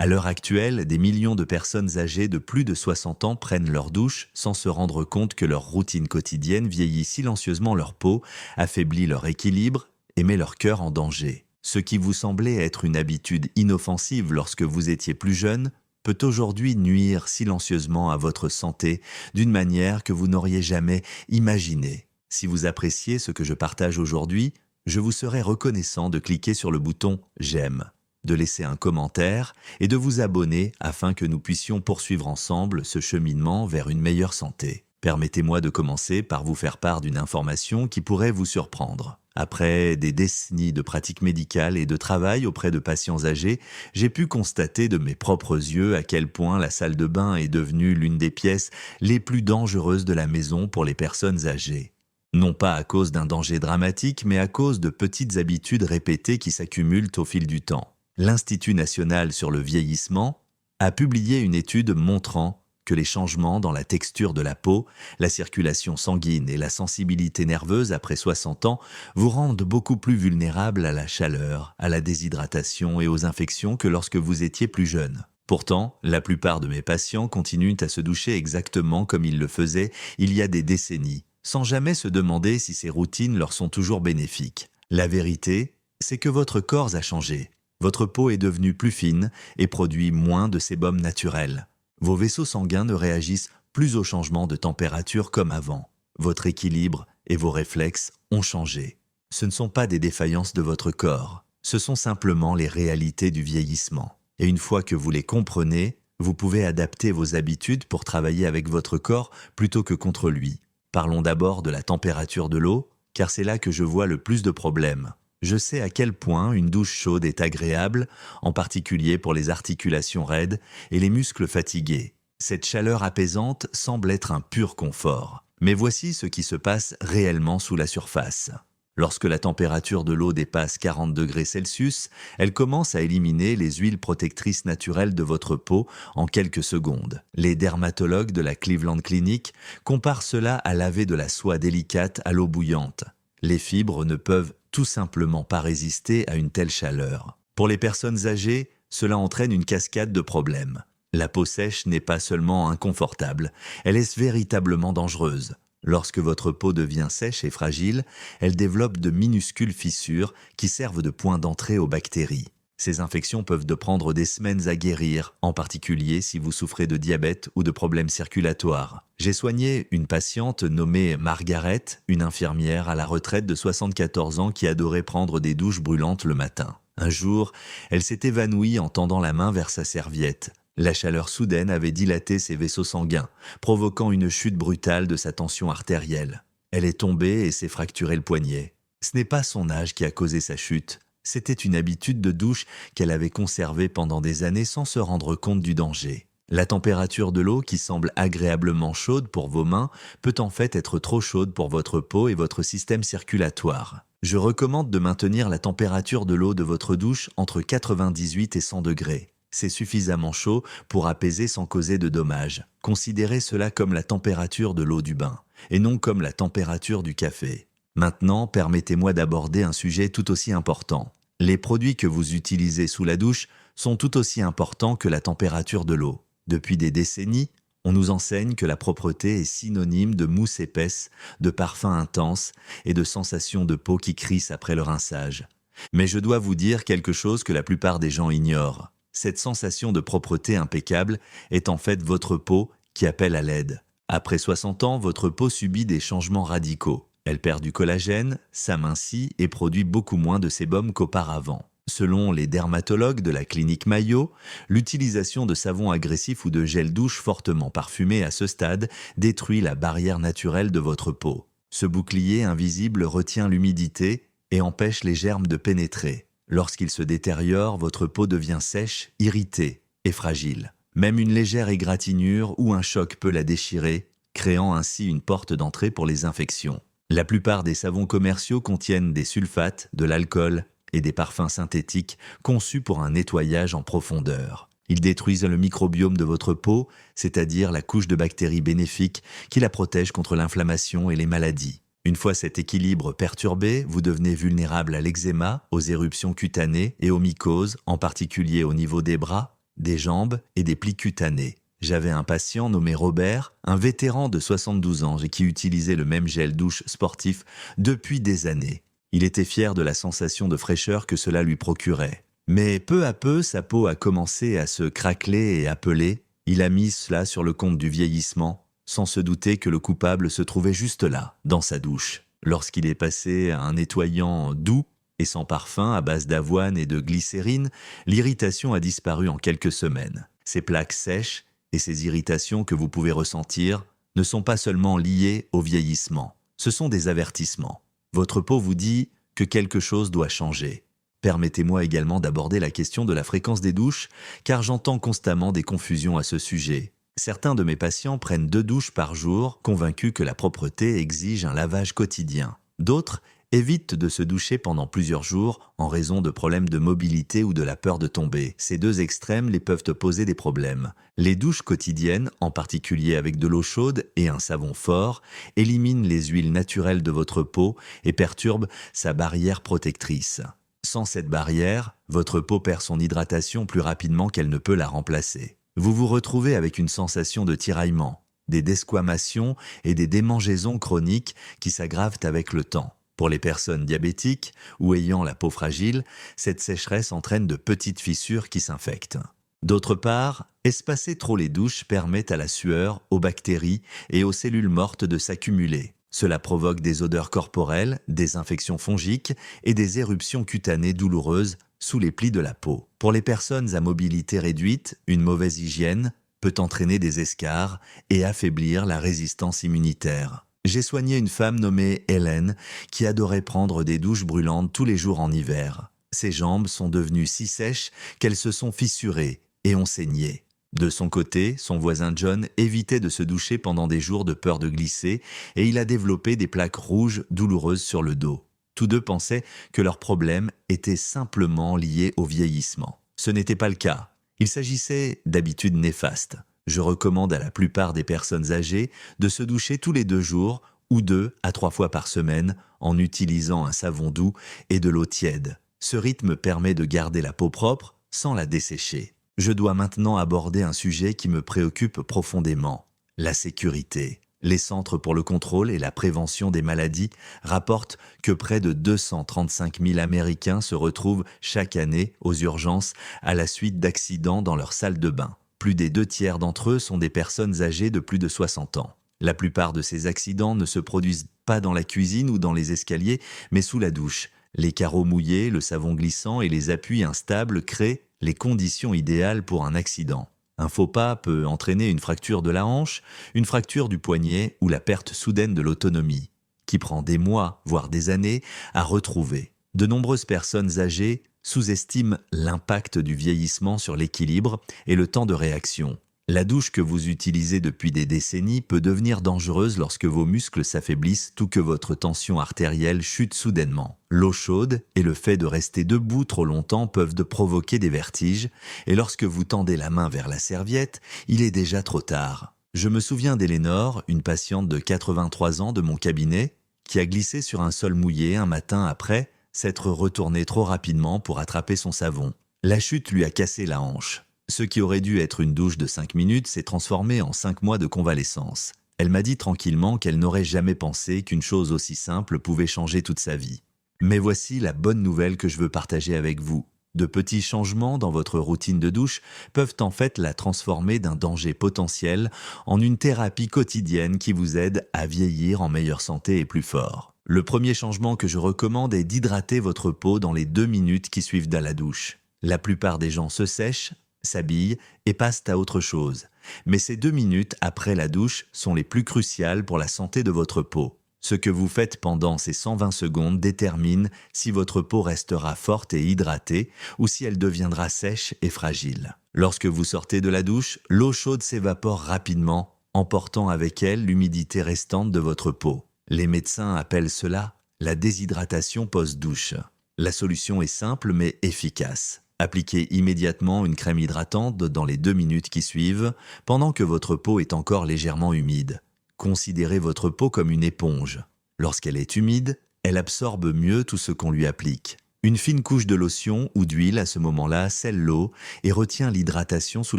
À l'heure actuelle, des millions de personnes âgées de plus de 60 ans prennent leur douche sans se rendre compte que leur routine quotidienne vieillit silencieusement leur peau, affaiblit leur équilibre et met leur cœur en danger. Ce qui vous semblait être une habitude inoffensive lorsque vous étiez plus jeune peut aujourd'hui nuire silencieusement à votre santé d'une manière que vous n'auriez jamais imaginée. Si vous appréciez ce que je partage aujourd'hui, je vous serais reconnaissant de cliquer sur le bouton « J'aime », de laisser un commentaire et de vous abonner afin que nous puissions poursuivre ensemble ce cheminement vers une meilleure santé. Permettez-moi de commencer par vous faire part d'une information qui pourrait vous surprendre. Après des décennies de pratique médicale et de travail auprès de patients âgés, j'ai pu constater de mes propres yeux à quel point la salle de bain est devenue l'une des pièces les plus dangereuses de la maison pour les personnes âgées. Non pas à cause d'un danger dramatique, mais à cause de petites habitudes répétées qui s'accumulent au fil du temps. L'Institut national sur le vieillissement a publié une étude montrant que les changements dans la texture de la peau, la circulation sanguine et la sensibilité nerveuse après 60 ans vous rendent beaucoup plus vulnérables à la chaleur, à la déshydratation et aux infections que lorsque vous étiez plus jeune. Pourtant, la plupart de mes patients continuent à se doucher exactement comme ils le faisaient il y a des décennies, sans jamais se demander si ces routines leur sont toujours bénéfiques. La vérité, c'est que votre corps a changé. Votre peau est devenue plus fine et produit moins de sébum naturel. Vos vaisseaux sanguins ne réagissent plus aux changements de température comme avant. Votre équilibre et vos réflexes ont changé. Ce ne sont pas des défaillances de votre corps, ce sont simplement les réalités du vieillissement. Et une fois que vous les comprenez, vous pouvez adapter vos habitudes pour travailler avec votre corps plutôt que contre lui. Parlons d'abord de la température de l'eau, car c'est là que je vois le plus de problèmes. Je sais à quel point une douche chaude est agréable, en particulier pour les articulations raides et les muscles fatigués. Cette chaleur apaisante semble être un pur confort. Mais voici ce qui se passe réellement sous la surface. Lorsque la température de l'eau dépasse 40 degrés Celsius, elle commence à éliminer les huiles protectrices naturelles de votre peau en quelques secondes. Les dermatologues de la Cleveland Clinic comparent cela à laver de la soie délicate à l'eau bouillante. Les fibres ne peuvent tout simplement pas résister à une telle chaleur. Pour les personnes âgées, cela entraîne une cascade de problèmes. La peau sèche n'est pas seulement inconfortable, elle est véritablement dangereuse. Lorsque votre peau devient sèche et fragile, elle développe de minuscules fissures qui servent de point d'entrée aux bactéries. Ces infections peuvent prendre des semaines à guérir, en particulier si vous souffrez de diabète ou de problèmes circulatoires. J'ai soigné une patiente nommée Margaret, une infirmière à la retraite de 74 ans qui adorait prendre des douches brûlantes le matin. Un jour, elle s'est évanouie en tendant la main vers sa serviette. La chaleur soudaine avait dilaté ses vaisseaux sanguins, provoquant une chute brutale de sa tension artérielle. Elle est tombée et s'est fracturé le poignet. Ce n'est pas son âge qui a causé sa chute. C'était une habitude de douche qu'elle avait conservée pendant des années sans se rendre compte du danger. La température de l'eau, qui semble agréablement chaude pour vos mains, peut en fait être trop chaude pour votre peau et votre système circulatoire. Je recommande de maintenir la température de l'eau de votre douche entre 98 et 100 degrés. C'est suffisamment chaud pour apaiser sans causer de dommages. Considérez cela comme la température de l'eau du bain, et non comme la température du café. Maintenant, permettez-moi d'aborder un sujet tout aussi important. Les produits que vous utilisez sous la douche sont tout aussi importants que la température de l'eau. Depuis des décennies, on nous enseigne que la propreté est synonyme de mousse épaisse, de parfums intenses et de sensations de peau qui crissent après le rinçage. Mais je dois vous dire quelque chose que la plupart des gens ignorent. Cette sensation de propreté impeccable est en fait votre peau qui appelle à l'aide. Après 60 ans, votre peau subit des changements radicaux. Elle perd du collagène, s'amincit et produit beaucoup moins de sébum qu'auparavant. Selon les dermatologues de la clinique Mayo, l'utilisation de savons agressifs ou de gel douche fortement parfumé à ce stade détruit la barrière naturelle de votre peau. Ce bouclier invisible retient l'humidité et empêche les germes de pénétrer. Lorsqu'il se détériore, votre peau devient sèche, irritée et fragile. Même une légère égratignure ou un choc peut la déchirer, créant ainsi une porte d'entrée pour les infections. La plupart des savons commerciaux contiennent des sulfates, de l'alcool et des parfums synthétiques conçus pour un nettoyage en profondeur. Ils détruisent le microbiome de votre peau, c'est-à-dire la couche de bactéries bénéfiques qui la protège contre l'inflammation et les maladies. Une fois cet équilibre perturbé, vous devenez vulnérable à l'eczéma, aux éruptions cutanées et aux mycoses, en particulier au niveau des bras, des jambes et des plis cutanés. J'avais un patient nommé Robert, un vétéran de 72 ans et qui utilisait le même gel douche sportif depuis des années. Il était fier de la sensation de fraîcheur que cela lui procurait. Mais peu à peu, sa peau a commencé à se craqueler et à peler. Il a mis cela sur le compte du vieillissement, sans se douter que le coupable se trouvait juste là, dans sa douche. Lorsqu'il est passé à un nettoyant doux et sans parfum à base d'avoine et de glycérine, l'irritation a disparu en quelques semaines. Ces plaques sèches et ces irritations que vous pouvez ressentir ne sont pas seulement liées au vieillissement. Ce sont des avertissements. Votre peau vous dit que quelque chose doit changer. Permettez-moi également d'aborder la question de la fréquence des douches, car j'entends constamment des confusions à ce sujet. Certains de mes patients prennent 2 douches par jour, convaincus que la propreté exige un lavage quotidien. D'autres évitent de se doucher pendant plusieurs jours en raison de problèmes de mobilité ou de la peur de tomber. Ces 2 extrêmes les peuvent poser des problèmes. Les douches quotidiennes, en particulier avec de l'eau chaude et un savon fort, éliminent les huiles naturelles de votre peau et perturbent sa barrière protectrice. Sans cette barrière, votre peau perd son hydratation plus rapidement qu'elle ne peut la remplacer. Vous vous retrouvez avec une sensation de tiraillement, des desquamations et des démangeaisons chroniques qui s'aggravent avec le temps. Pour les personnes diabétiques ou ayant la peau fragile, cette sécheresse entraîne de petites fissures qui s'infectent. D'autre part, espacer trop les douches permet à la sueur, aux bactéries et aux cellules mortes de s'accumuler. Cela provoque des odeurs corporelles, des infections fongiques et des éruptions cutanées douloureuses sous les plis de la peau. Pour les personnes à mobilité réduite, une mauvaise hygiène peut entraîner des escarres et affaiblir la résistance immunitaire. J'ai soigné une femme nommée Hélène qui adorait prendre des douches brûlantes tous les jours en hiver. Ses jambes sont devenues si sèches qu'elles se sont fissurées et ont saigné. De son côté, son voisin John évitait de se doucher pendant des jours de peur de glisser et il a développé des plaques rouges douloureuses sur le dos. Tous 2 pensaient que leur problème était simplement lié au vieillissement. Ce n'était pas le cas. Il s'agissait d'habitudes néfastes. Je recommande à la plupart des personnes âgées de se doucher tous les 2 jours ou 2 à 3 fois par semaine en utilisant un savon doux et de l'eau tiède. Ce rythme permet de garder la peau propre sans la dessécher. Je dois maintenant aborder un sujet qui me préoccupe profondément, la sécurité. Les Centres pour le contrôle et la prévention des maladies rapportent que près de 235 000 Américains se retrouvent chaque année aux urgences à la suite d'accidents dans leur salle de bain. Plus des 2/3 d'entre eux sont des personnes âgées de plus de 60 ans. La plupart de ces accidents ne se produisent pas dans la cuisine ou dans les escaliers, mais sous la douche. Les carreaux mouillés, le savon glissant et les appuis instables créent les conditions idéales pour un accident. Un faux pas peut entraîner une fracture de la hanche, une fracture du poignet ou la perte soudaine de l'autonomie, qui prend des mois, voire des années, à retrouver. De nombreuses personnes âgées sous-estiment l'impact du vieillissement sur l'équilibre et le temps de réaction. La douche que vous utilisez depuis des décennies peut devenir dangereuse lorsque vos muscles s'affaiblissent tout que votre tension artérielle chute soudainement. L'eau chaude et le fait de rester debout trop longtemps peuvent provoquer des vertiges et lorsque vous tendez la main vers la serviette, il est déjà trop tard. Je me souviens d'Elénore, une patiente de 83 ans de mon cabinet, qui a glissé sur un sol mouillé un matin après s'être retournée trop rapidement pour attraper son savon. La chute lui a cassé la hanche. Ce qui aurait dû être une douche de 5 minutes s'est transformé en 5 mois de convalescence. Elle m'a dit tranquillement qu'elle n'aurait jamais pensé qu'une chose aussi simple pouvait changer toute sa vie. Mais voici la bonne nouvelle que je veux partager avec vous. De petits changements dans votre routine de douche peuvent en fait la transformer d'un danger potentiel en une thérapie quotidienne qui vous aide à vieillir en meilleure santé et plus fort. Le premier changement que je recommande est d'hydrater votre peau dans les 2 minutes qui suivent à la douche. La plupart des gens se sèchent, s'habillent et passent à autre chose. Mais ces 2 minutes après la douche sont les plus cruciales pour la santé de votre peau. Ce que vous faites pendant ces 120 secondes détermine si votre peau restera forte et hydratée ou si elle deviendra sèche et fragile. Lorsque vous sortez de la douche, l'eau chaude s'évapore rapidement, emportant avec elle l'humidité restante de votre peau. Les médecins appellent cela la déshydratation post-douche. La solution est simple mais efficace. Appliquez immédiatement une crème hydratante dans les 2 minutes qui suivent, pendant que votre peau est encore légèrement humide. Considérez votre peau comme une éponge. Lorsqu'elle est humide, elle absorbe mieux tout ce qu'on lui applique. Une fine couche de lotion ou d'huile à ce moment-là scelle l'eau et retient l'hydratation sous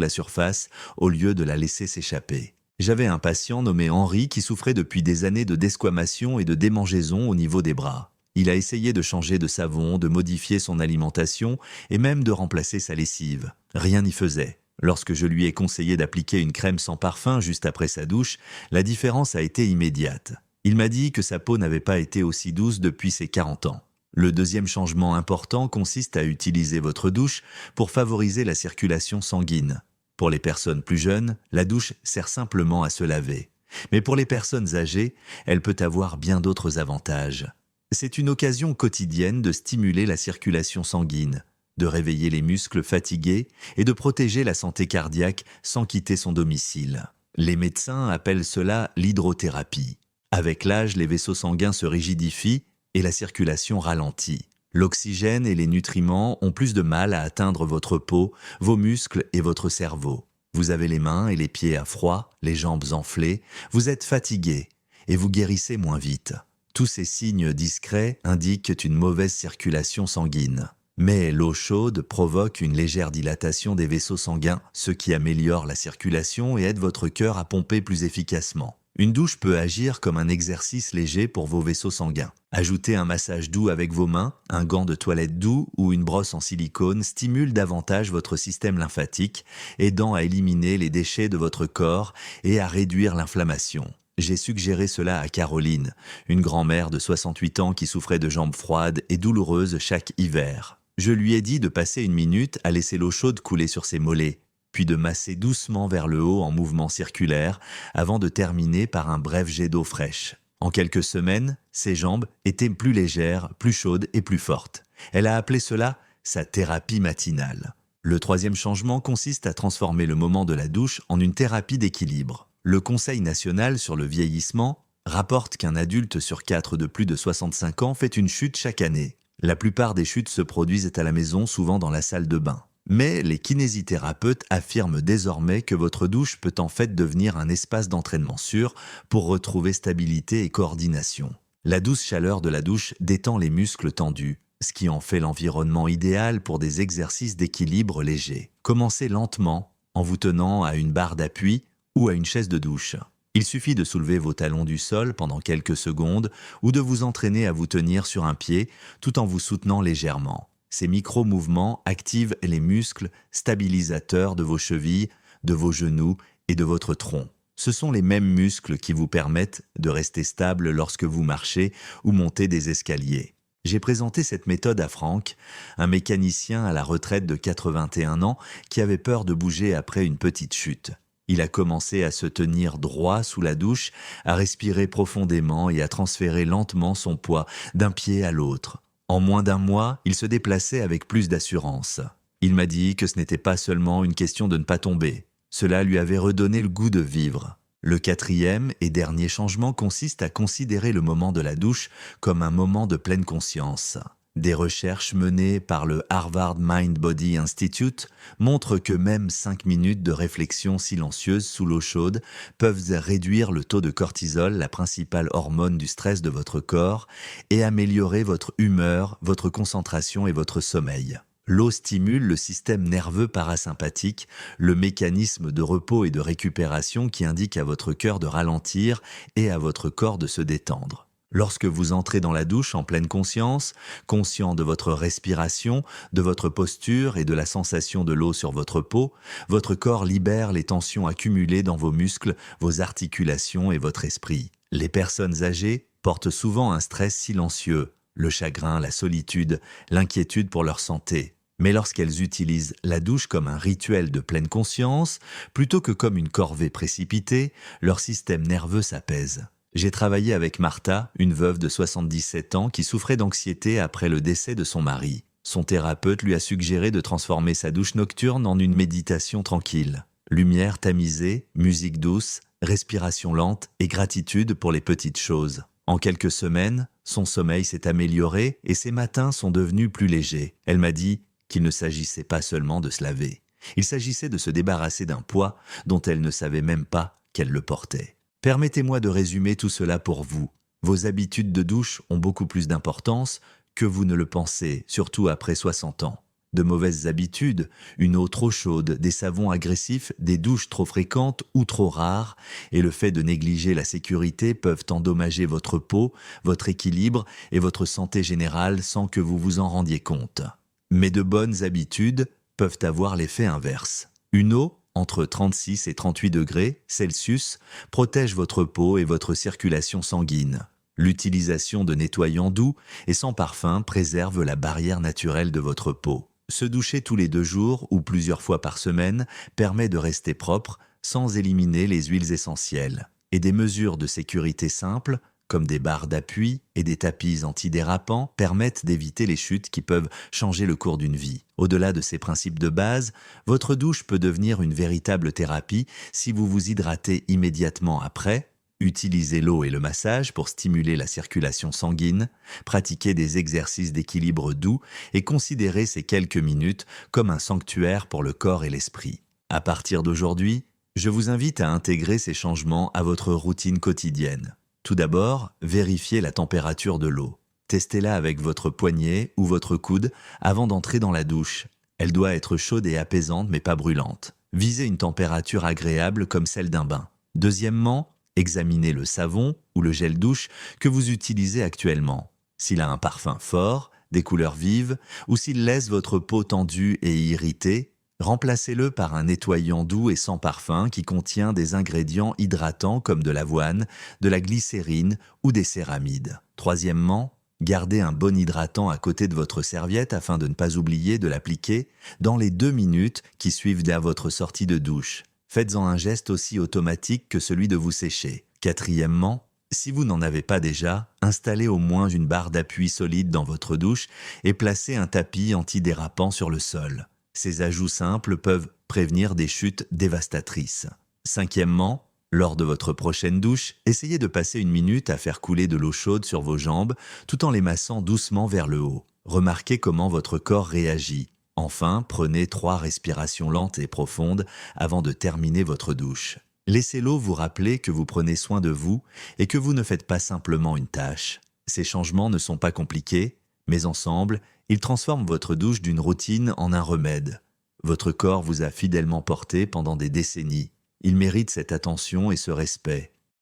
la surface au lieu de la laisser s'échapper. J'avais un patient nommé Henri qui souffrait depuis des années de desquamation et de démangeaison au niveau des bras. Il a essayé de changer de savon, de modifier son alimentation et même de remplacer sa lessive. Rien n'y faisait. Lorsque je lui ai conseillé d'appliquer une crème sans parfum juste après sa douche, la différence a été immédiate. Il m'a dit que sa peau n'avait pas été aussi douce depuis ses 40 ans. Le deuxième changement important consiste à utiliser votre douche pour favoriser la circulation sanguine. Pour les personnes plus jeunes, la douche sert simplement à se laver. Mais pour les personnes âgées, elle peut avoir bien d'autres avantages. C'est une occasion quotidienne de stimuler la circulation sanguine, de réveiller les muscles fatigués et de protéger la santé cardiaque sans quitter son domicile. Les médecins appellent cela l'hydrothérapie. Avec l'âge, les vaisseaux sanguins se rigidifient et la circulation ralentit. L'oxygène et les nutriments ont plus de mal à atteindre votre peau, vos muscles et votre cerveau. Vous avez les mains et les pieds à froid, les jambes enflées, vous êtes fatigué et vous guérissez moins vite. Tous ces signes discrets indiquent une mauvaise circulation sanguine. Mais l'eau chaude provoque une légère dilatation des vaisseaux sanguins, ce qui améliore la circulation et aide votre cœur à pomper plus efficacement. Une douche peut agir comme un exercice léger pour vos vaisseaux sanguins. Ajouter un massage doux avec vos mains, un gant de toilette doux ou une brosse en silicone stimule davantage votre système lymphatique, aidant à éliminer les déchets de votre corps et à réduire l'inflammation. J'ai suggéré cela à Caroline, une grand-mère de 68 ans qui souffrait de jambes froides et douloureuses chaque hiver. Je lui ai dit de passer 1 minute à laisser l'eau chaude couler sur ses mollets, puis de masser doucement vers le haut en mouvement circulaire, avant de terminer par un bref jet d'eau fraîche. En quelques semaines, ses jambes étaient plus légères, plus chaudes et plus fortes. Elle a appelé cela sa thérapie matinale. Le troisième changement consiste à transformer le moment de la douche en une thérapie d'équilibre. Le Conseil national sur le vieillissement rapporte qu'un adulte sur 4 de plus de 65 ans fait une chute chaque année. La plupart des chutes se produisent à la maison, souvent dans la salle de bain. Mais les kinésithérapeutes affirment désormais que votre douche peut en fait devenir un espace d'entraînement sûr pour retrouver stabilité et coordination. La douce chaleur de la douche détend les muscles tendus, ce qui en fait l'environnement idéal pour des exercices d'équilibre légers. Commencez lentement en vous tenant à une barre d'appui ou à une chaise de douche. Il suffit de soulever vos talons du sol pendant quelques secondes ou de vous entraîner à vous tenir sur un pied tout en vous soutenant légèrement. Ces micro-mouvements activent les muscles stabilisateurs de vos chevilles, de vos genoux et de votre tronc. Ce sont les mêmes muscles qui vous permettent de rester stable lorsque vous marchez ou montez des escaliers. J'ai présenté cette méthode à Franck, un mécanicien à la retraite de 81 ans qui avait peur de bouger après une petite chute. Il a commencé à se tenir droit sous la douche, à respirer profondément et à transférer lentement son poids d'un pied à l'autre. En moins d'1 mois, il se déplaçait avec plus d'assurance. Il m'a dit que ce n'était pas seulement une question de ne pas tomber. Cela lui avait redonné le goût de vivre. Le quatrième et dernier changement consiste à considérer le moment de la douche comme un moment de pleine conscience. Des recherches menées par le Harvard Mind Body Institute montrent que même 5 minutes de réflexion silencieuse sous l'eau chaude peuvent réduire le taux de cortisol, la principale hormone du stress de votre corps, et améliorer votre humeur, votre concentration et votre sommeil. L'eau stimule le système nerveux parasympathique, le mécanisme de repos et de récupération qui indique à votre cœur de ralentir et à votre corps de se détendre. Lorsque vous entrez dans la douche en pleine conscience, conscient de votre respiration, de votre posture et de la sensation de l'eau sur votre peau, votre corps libère les tensions accumulées dans vos muscles, vos articulations et votre esprit. Les personnes âgées portent souvent un stress silencieux, le chagrin, la solitude, l'inquiétude pour leur santé. Mais lorsqu'elles utilisent la douche comme un rituel de pleine conscience, plutôt que comme une corvée précipitée, leur système nerveux s'apaise. J'ai travaillé avec Martha, une veuve de 77 ans qui souffrait d'anxiété après le décès de son mari. Son thérapeute lui a suggéré de transformer sa douche nocturne en une méditation tranquille. Lumière tamisée, musique douce, respiration lente et gratitude pour les petites choses. En quelques semaines, son sommeil s'est amélioré et ses matins sont devenus plus légers. Elle m'a dit qu'il ne s'agissait pas seulement de se laver. Il s'agissait de se débarrasser d'un poids dont elle ne savait même pas qu'elle le portait. Permettez-moi de résumer tout cela pour vous. Vos habitudes de douche ont beaucoup plus d'importance que vous ne le pensez, surtout après 60 ans. De mauvaises habitudes, une eau trop chaude, des savons agressifs, des douches trop fréquentes ou trop rares, et le fait de négliger la sécurité peuvent endommager votre peau, votre équilibre et votre santé générale sans que vous vous en rendiez compte. Mais de bonnes habitudes peuvent avoir l'effet inverse. Une eau entre 36 et 38 degrés Celsius protège votre peau et votre circulation sanguine. L'utilisation de nettoyants doux et sans parfum préserve la barrière naturelle de votre peau. Se doucher tous les 2 jours ou plusieurs fois par semaine permet de rester propre sans éliminer les huiles essentielles. Et des mesures de sécurité simples, comme des barres d'appui et des tapis antidérapants, permettent d'éviter les chutes qui peuvent changer le cours d'une vie. Au-delà de ces principes de base, votre douche peut devenir une véritable thérapie si vous vous hydratez immédiatement après. Utilisez l'eau et le massage pour stimuler la circulation sanguine, pratiquez des exercices d'équilibre doux et considérez ces quelques minutes comme un sanctuaire pour le corps et l'esprit. À partir d'aujourd'hui, je vous invite à intégrer ces changements à votre routine quotidienne. Tout d'abord, vérifiez la température de l'eau. Testez-la avec votre poignet ou votre coude avant d'entrer dans la douche. Elle doit être chaude et apaisante mais pas brûlante. Visez une température agréable comme celle d'un bain. Deuxièmement, examinez le savon ou le gel douche que vous utilisez actuellement. S'il a un parfum fort, des couleurs vives, ou s'il laisse votre peau tendue et irritée, remplacez-le par un nettoyant doux et sans parfum qui contient des ingrédients hydratants comme de l'avoine, de la glycérine ou des céramides. Troisièmement, gardez un bon hydratant à côté de votre serviette afin de ne pas oublier de l'appliquer dans les 2 minutes qui suivent à votre sortie de douche. Faites-en un geste aussi automatique que celui de vous sécher. Quatrièmement, si vous n'en avez pas déjà, installez au moins une barre d'appui solide dans votre douche et placez un tapis antidérapant sur le sol. Ces ajouts simples peuvent prévenir des chutes dévastatrices. Cinquièmement, lors de votre prochaine douche, essayez de passer 1 minute à faire couler de l'eau chaude sur vos jambes tout en les massant doucement vers le haut. Remarquez comment votre corps réagit. Enfin, prenez 3 respirations lentes et profondes avant de terminer votre douche. Laissez l'eau vous rappeler que vous prenez soin de vous et que vous ne faites pas simplement une tâche. Ces changements ne sont pas compliqués, mais ensemble, ils transforment votre douche d'une routine en un remède. Votre corps vous a fidèlement porté pendant des décennies. Il mérite cette attention et ce respect.